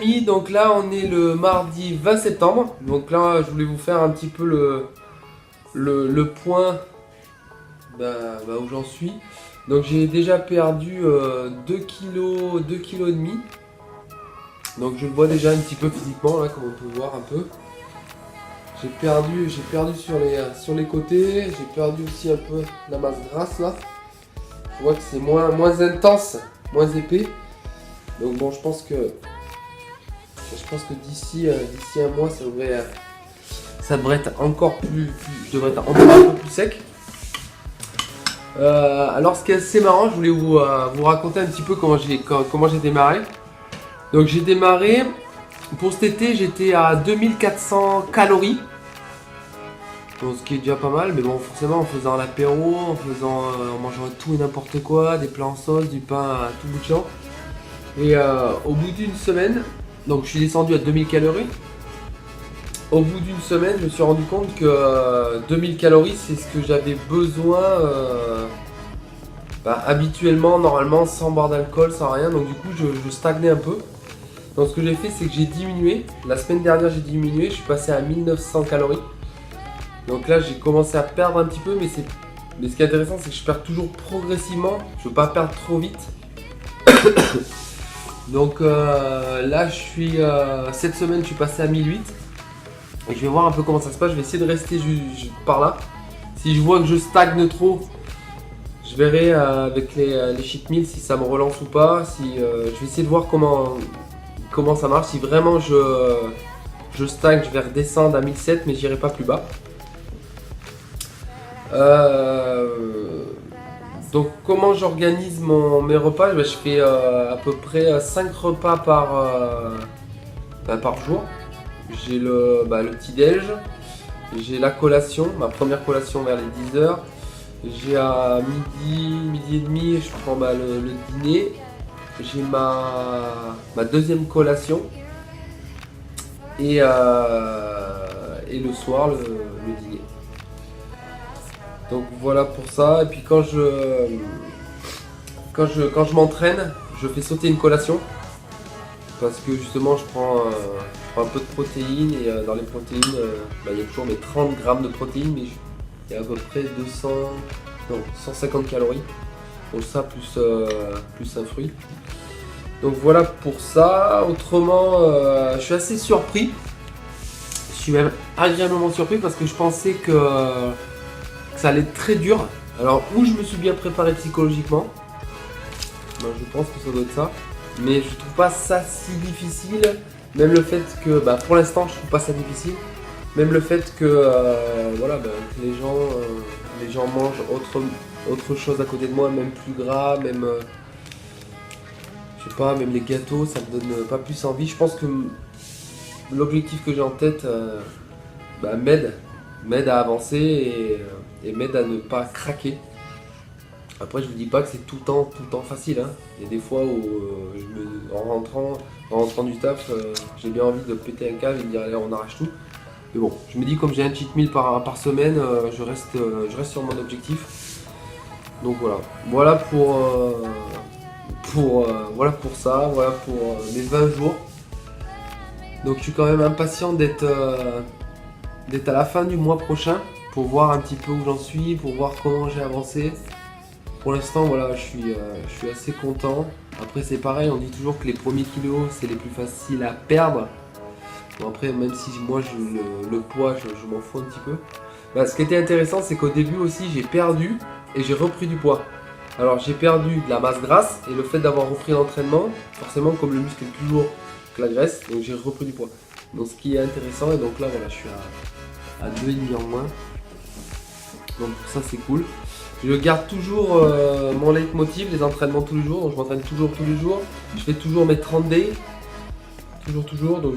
amis, donc là on est le mardi 20 septembre. Donc là je voulais vous faire un petit peu le point où j'en suis. Donc j'ai déjà perdu 2 kg, 2 kg et demi. Donc je le vois déjà un petit peu physiquement là, comme on peut voir un peu. J'ai perdu sur les côtés, j'ai perdu aussi un peu la masse grasse là. Je vois que c'est moins intense, moins épais. Donc bon, je pense que d'ici un mois ça devrait être encore plus, je devrais être encore un peu plus sec. Alors ce qui est assez marrant, je voulais vous raconter un petit peu comment j'ai démarré. Donc j'ai démarré, pour cet été j'étais à 2400 calories. Donc, ce qui est déjà pas mal, mais bon, forcément en faisant l'apéro, en mangeant tout et n'importe quoi, des plats en sauce, du pain à tout bout de champ. Et au bout d'une semaine, donc je suis descendu à 2000 calories. Au bout d'une semaine, je me suis rendu compte que 2000 calories, c'est ce que j'avais besoin habituellement, normalement, sans boire d'alcool, sans rien. Donc du coup, je stagnais un peu. Donc ce que j'ai fait, c'est que j'ai diminué. La semaine dernière, j'ai diminué. Je suis passé à 1900 calories. Donc là, j'ai commencé à perdre un petit peu, mais ce qui est intéressant, c'est que je perds toujours progressivement. Je veux pas perdre trop vite. Donc là, cette semaine, je suis passé à 1008. Et je vais voir un peu comment ça se passe. Je vais essayer de rester par là. Si je vois que je stagne trop, je verrai avec les cheat meals si ça me relance ou pas. Je vais essayer de voir comment ça marche. Si vraiment je stagne, je vais redescendre à 1007, mais j'irai pas plus bas. Donc comment j'organise mes repas? Je fais à peu près 5 repas par jour. J'ai le petit déj, j'ai la collation, ma première collation vers les 10h. J'ai à midi et demi, je prends le dîner. J'ai ma deuxième collation et le soir le dîner. Donc voilà pour ça. Et puis quand je m'entraîne, je fais sauter une collation parce que justement je prends un peu de protéines et dans les protéines, il y a toujours mes 30 grammes de protéines, mais il y a à peu près 150 calories. Donc ça plus un fruit. Donc voilà pour ça. Autrement, je suis assez surpris. Je suis même agréablement surpris parce que je pensais que ça allait être très dur. Alors où je me suis bien préparé psychologiquement, je pense que ça doit être ça, mais je trouve pas ça si difficile. Même le fait que pour l'instant je trouve pas ça difficile. Même le fait que que les gens mangent autre chose à côté de moi, même plus gras, même je sais pas, même les gâteaux, ça me donne pas plus envie. Je pense que l'objectif que j'ai en tête m'aide à avancer et m'aide à ne pas craquer. Après, je vous dis pas que c'est tout le temps facile, hein. Il y a des fois où en rentrant du taf, j'ai bien envie de péter un câble et de dire allez, on arrache tout. Mais bon, je me dis comme j'ai un cheat meal par semaine, je reste sur mon objectif. Donc voilà pour ça, voilà pour mes 20 jours. Donc je suis quand même impatient d'être à la fin du mois prochain pour voir un petit peu où j'en suis, pour voir comment j'ai avancé. Pour l'instant, voilà, je suis assez content. Après, c'est pareil, on dit toujours que les premiers kilos, c'est les plus faciles à perdre. Bon, après, même si moi, le poids, je m'en fous un petit peu. Ce qui était intéressant, c'est qu'au début aussi, j'ai perdu et j'ai repris du poids. Alors, j'ai perdu de la masse grasse et le fait d'avoir repris l'entraînement, forcément, comme le muscle est plus lourd que la graisse, donc j'ai repris du poids. Donc, ce qui est intéressant, et donc là, voilà, je suis à 2,5 en moins. Donc, ça, c'est cool. Je garde toujours mon leitmotiv, les entraînements tous les jours, donc je m'entraîne toujours tous les jours. Je fais toujours mes 30 days, toujours, donc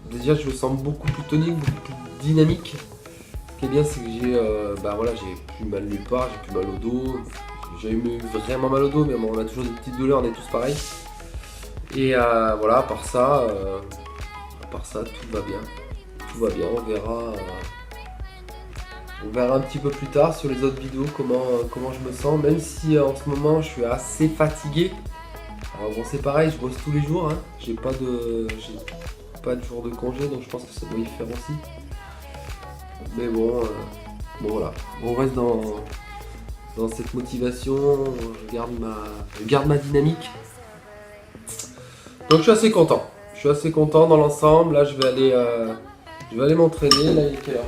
déjà je me sens beaucoup plus tonique, beaucoup plus dynamique. Ce qui est bien, c'est que j'ai plus mal nulle part, j'ai plus mal au dos. J'ai eu vraiment mal au dos, mais bon, on a toujours des petites douleurs, on est tous pareils. Et à part ça, tout va bien. Tout va bien, on verra un petit peu plus tard sur les autres vidéos comment je me sens, même si en ce moment je suis assez fatigué. Alors bon, c'est pareil, je bosse tous les jours, hein. J'ai pas de jour de congé, donc je pense que ça doit y faire aussi. Mais bon, voilà, on reste dans cette motivation, je garde ma dynamique. Donc je suis assez content. Je suis assez content dans l'ensemble. Là, je vais aller m'entraîner. Là, il est quelle heure?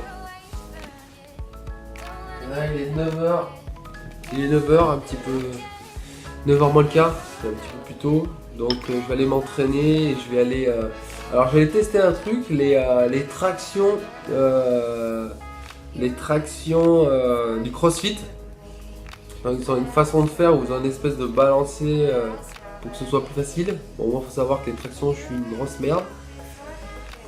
Là, il est 9h. Il est 9h, un petit peu. 9h moins le quart, c'est un petit peu plus tôt. Donc je vais aller m'entraîner et je vais aller. Alors, je vais tester un truc, les tractions. Les tractions du CrossFit. Donc, ils ont une façon de faire où ils ont une espèce de balancer pour que ce soit plus facile. Bon, moi, il faut savoir que les tractions, je suis une grosse merde.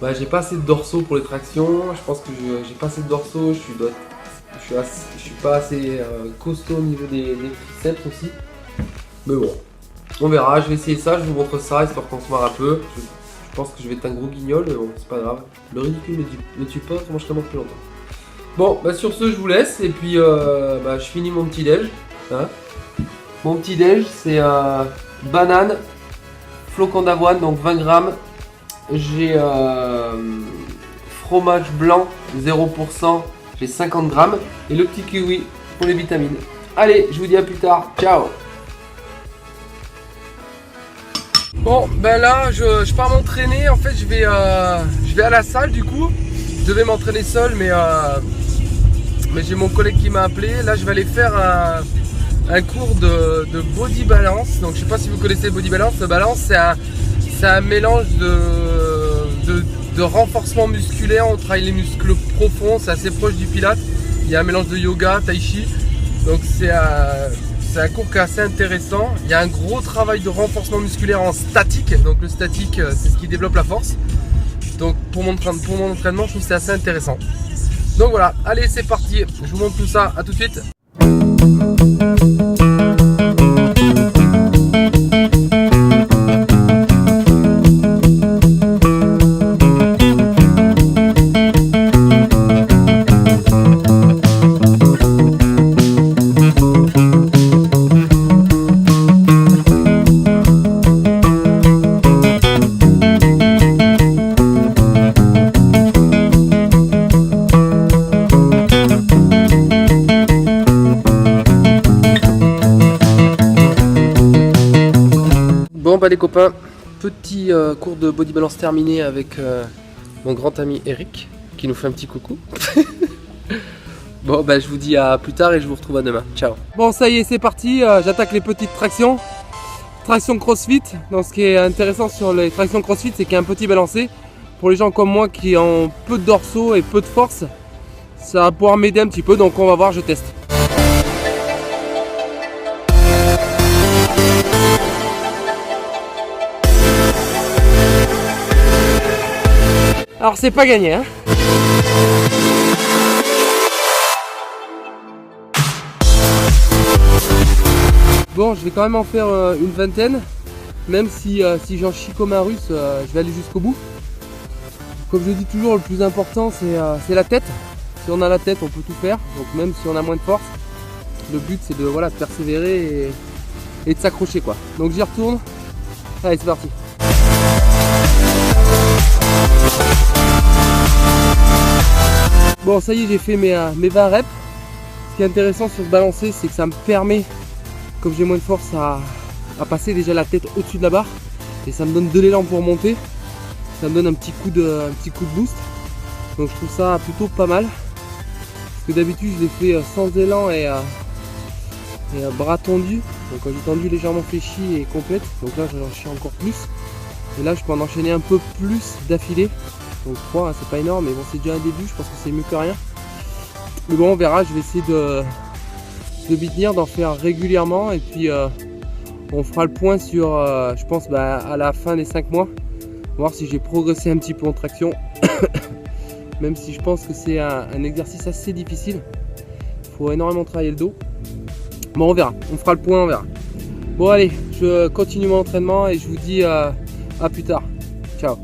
Bah, j'ai pas assez de dorsaux pour les tractions. Je pense que j'ai pas assez de dorsaux. Je suis pas assez costaud au niveau des triceps aussi. Mais bon, on verra. Je vais essayer ça. Je vous montre ça histoire qu'on se marre un peu. Je pense que je vais être un gros guignol, mais bon, c'est pas grave. Le ridicule ne tue pas, autrement je serais mort plus longtemps. Bon, bah sur ce, je vous laisse et puis je finis mon petit déj. Hein. Mon petit déj, c'est banane, flocons d'avoine, donc 20 grammes. J'ai fromage blanc, 0%, j'ai 50 grammes. Et le petit kiwi pour les vitamines. Allez, je vous dis à plus tard. Ciao. Bon, ben là, je pars m'entraîner. En fait, je vais à la salle du coup. Je devais m'entraîner seul, mais j'ai mon collègue qui m'a appelé. Là, je vais aller faire un cours de body balance. Donc, je sais pas si vous connaissez le body balance. Le balance, c'est un mélange de renforcement musculaire. On travaille les muscles profonds. C'est assez proche du pilates. Il y a un mélange de yoga, tai chi. Donc, c'est un cours qui est assez intéressant. Il y a un gros travail de renforcement musculaire en statique. Donc, le statique, c'est ce qui développe la force. Donc, pour mon entraînement, je trouve que c'est assez intéressant. Donc voilà, allez, c'est parti. Je vous montre tout ça. À tout de suite. Bon bah les copains, petit cours de body balance terminé avec mon grand ami Eric qui nous fait un petit coucou. Bon bah je vous dis à plus tard et je vous retrouve à demain. Ciao. Bon ça y est, c'est parti, j'attaque les petites tractions. Traction CrossFit. Donc ce qui est intéressant sur les tractions CrossFit, c'est qu'il y a un petit balancé. Pour les gens comme moi qui ont peu de dorsaux et peu de force, ça va pouvoir m'aider un petit peu, donc on va voir, je teste. Alors c'est pas gagné hein. Bon, je vais quand même en faire une vingtaine. Même si j'en chie comme un russe, je vais aller jusqu'au bout. Comme je dis toujours, le plus important c'est la tête. Si on a la tête, on peut tout faire. Donc même si on a moins de force, le but c'est de persévérer et de s'accrocher quoi. Donc j'y retourne. Allez, c'est parti. Bon, ça y est, j'ai fait mes 20 reps. Ce qui est intéressant sur ce balancer, c'est que ça me permet, comme j'ai moins de force, à passer déjà la tête au-dessus de la barre. Et ça me donne de l'élan pour monter. Ça me donne un petit coup de boost. Donc je trouve ça plutôt pas mal. Parce que d'habitude, je l'ai fait sans élan et bras tendus. Donc quand j'ai tendu légèrement fléchi et complète. Donc là, j'en chie encore plus. Et là, je peux en enchaîner un peu plus d'affilée. Donc 3, hein, c'est pas énorme, mais bon, c'est déjà un début, je pense que c'est mieux que rien. Mais bon, on verra, je vais essayer de m'y tenir, d'en faire régulièrement. Et puis, on fera le point sur, je pense, à la fin des 5 mois. Voir si j'ai progressé un petit peu en traction. Même si je pense que c'est un exercice assez difficile. Il faut énormément travailler le dos. Bon, on verra, on fera le point, on verra. Bon, allez, je continue mon entraînement et je vous dis à plus tard. Ciao.